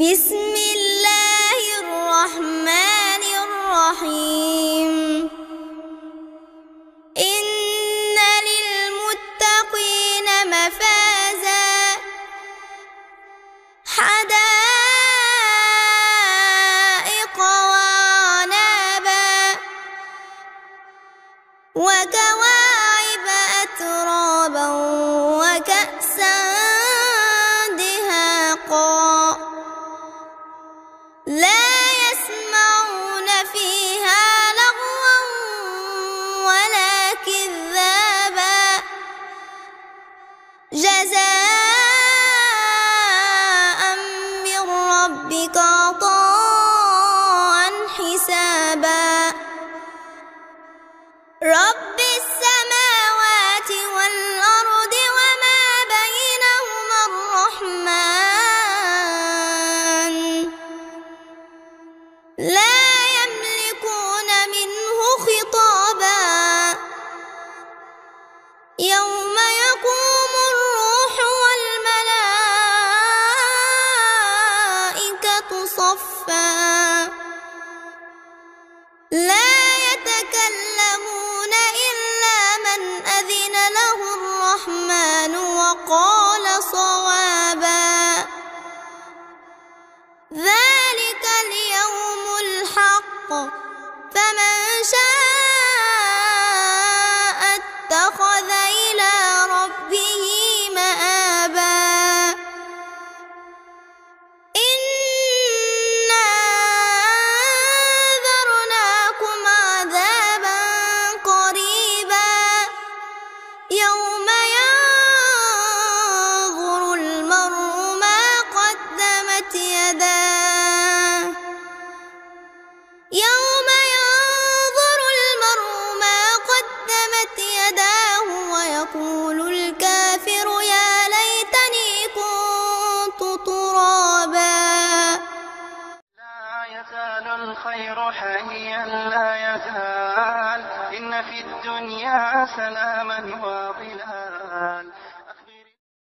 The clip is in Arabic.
بسم الله الرحمن الرحيم. إن للمتقين مفازا حدائق وأعنابا وكواعب أترابا وكأسا دهاقا لا يسمعون فيها لغوا ولا كذابا جزاء من ربك عطاء حسابا. رب السماوات والأرض وما بينهما الرحمن لا يملكون منه خطابا. يوم يقوم الروح والملائكة صفا لا يتكلمون إلا من أذن له الرحمن وقال صوابا. ذلك اليوم الحق فمن شاء اتخذ إلى ربه مآبا. إنا أنذرناكم عذابا قريبا يوم ينظر المرء ما قدمت يداه يوم ينظر المرء ما قدمت يداه ويقول الكافر يا ليتني كنت ترابا. لا يزال الخير حيا لا يزال إن في الدنيا سلاما وظلال